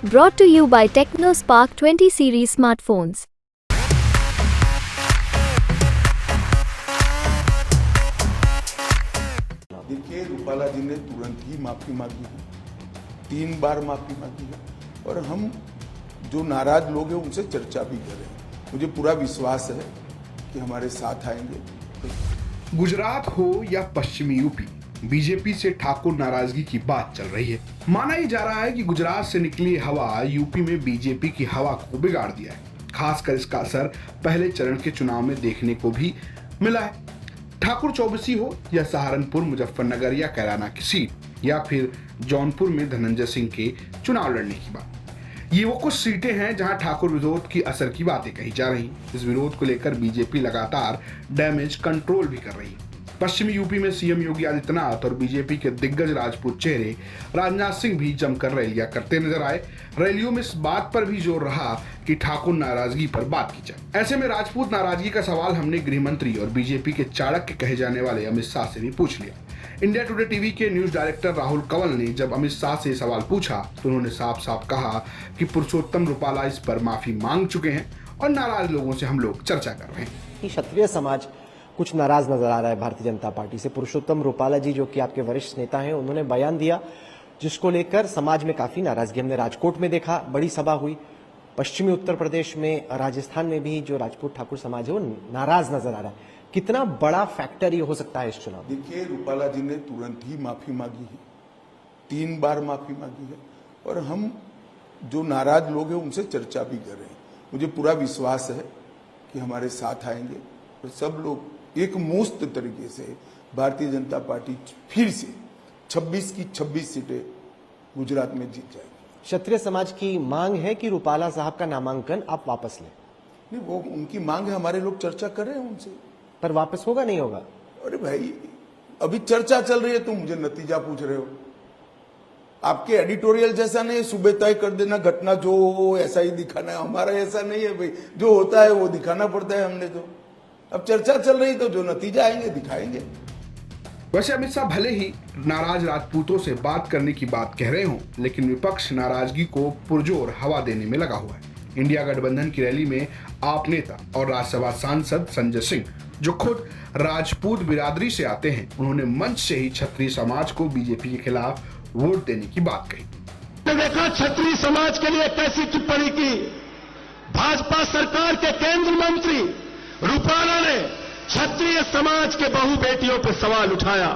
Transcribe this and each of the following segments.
Brought to you by TechnoSpark 20 series smartphones. देखिए, रूपाला जी ने तुरंत ही माफी मांगी है, 3 बार माफी मांगी है और हम जो नाराज लोग हैं उनसे चर्चा भी कर रहे हैं। मुझे पूरा विश्वास है कि हमारे साथ आएंगे। गुजरात हो या पश्चिमी यूपी, बीजेपी से ठाकुर नाराजगी की बात चल रही है। माना ही जा रहा है कि गुजरात से निकली हवा यूपी में बीजेपी की हवा को बिगाड़ दिया है। खासकर इसका असर पहले चरण के चुनाव में देखने को भी मिला है। ठाकुर चौबसी हो या सहारनपुर, मुजफ्फरनगर या कैराना की सीट, या फिर जौनपुर में धनंजय सिंह के चुनाव लड़ने की बात, ये वो कुछ सीटें हैं जहां ठाकुर विरोध की असर की बातें कही जा रही। इस विरोध को लेकर बीजेपी लगातार डैमेज कंट्रोल भी कर रही है। पश्चिमी यूपी में सीएम योगी आदित्यनाथ और बीजेपी के दिग्गज राजपूत चेहरे राजनाथ सिंह भी जमकर रैलियां करते नजर आए। रैलियों में इस बात पर भी जोर रहा कि ठाकुर नाराजगी पर बात की जाए। ऐसे में राजपूत नाराजगी का सवाल हमने गृह मंत्री और बीजेपी के चाणक्य कहे जाने वाले अमित शाह से भी पूछ लिया। इंडिया टुडे टीवी के न्यूज डायरेक्टर राहुल कंवल ने जब अमित शाह से सवाल पूछा तो उन्होंने साफ साफ कहा कि पुरुषोत्तम रूपाला इस पर माफी मांग चुके हैं और नाराज लोगों से हम लोग चर्चा कर रहे हैं। क्षत्रिय समाज कुछ नाराज नजर आ रहा है भारतीय जनता पार्टी से। पुरुषोत्तम रूपाला जी जो कि आपके वरिष्ठ नेता हैं, उन्होंने बयान दिया जिसको लेकर समाज में काफी नाराजगी हमने राजकोट में देखा, बड़ी सभा हुई। पश्चिमी उत्तर प्रदेश में, राजस्थान में भी जो राजपूत ठाकुर समाज है वो नाराज नजर आ रहा है। कितना बड़ा फैक्टर ये हो सकता है इस चुनाव? देखिए, रूपाला जी ने तुरंत ही माफी मांगी है, 3 बार माफी मांगी है और हम जो नाराज लोग हैं उनसे चर्चा भी कर रहे हैं। मुझे पूरा विश्वास है कि हमारे साथ आएंगे और सब लोग एक मुश्त तरीके से भारतीय जनता पार्टी फिर से 26 की 26 सीटें गुजरात में जीत जाएगी। क्षत्रिय समाज की मांग है कि रूपाला साहब का नामांकन आप वापस लें। नहीं, वो उनकी मांग है, हमारे लोग चर्चा कर रहे हैं उनसे। पर वापस होगा नहीं होगा? अरे भाई, अभी चर्चा चल रही है, तुम मुझे नतीजा पूछ रहे हो। आपके एडिटोरियल जैसा नहीं, सुबह तय कर देना घटना जो हो ऐसा ही दिखाना है। हमारा ऐसा नहीं है भाई, जो होता है वो दिखाना पड़ता है हमने तो। अब चर्चा चल रही तो जो नतीजा आएंगे दिखाएंगे। वैसे अमित शाह भले ही नाराज राजपूतों से बात करने की बात कह रहे हों, लेकिन विपक्ष नाराजगी को पुरजोर हवा देने में लगा हुआ है। इंडिया गठबंधन की रैली में आप नेता और राज्यसभा सांसद संजय सिंह, जो खुद राजपूत बिरादरी से आते हैं, उन्होंने मंच से ही क्षत्रिय समाज को बीजेपी के खिलाफ वोट देने की बात कही। देखा क्षत्रिय समाज के लिए कैसी टिप्पणी की। भाजपा सरकार के केंद्रीय मंत्री रूपाला ने क्षत्रिय समाज के बहु बेटियों पर सवाल उठाया।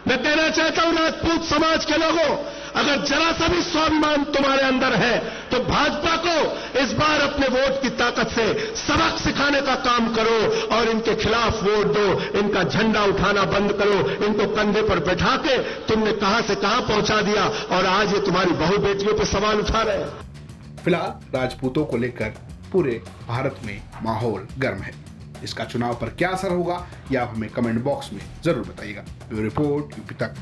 मैं कहना चाहता हूं राजपूत समाज के लोगों, अगर जरा सा भी स्वाभिमान तुम्हारे अंदर है तो भाजपा को इस बार अपने वोट की ताकत से सबक सिखाने का काम करो और इनके खिलाफ वोट दो। इनका झंडा उठाना बंद करो। इनको कंधे पर बैठा के तुमने कहां से कहां पहुंचा दिया और आज ये तुम्हारी बहु बेटियों पर सवाल उठा रहे हैं। फिलहाल राजपूतों को लेकर पूरे भारत में माहौल गर्म है। इसका चुनाव पर क्या असर होगा, या आप हमें कमेंट बॉक्स में जरूर बताइएगा। ब्यूरो रिपोर्ट यूपी तक।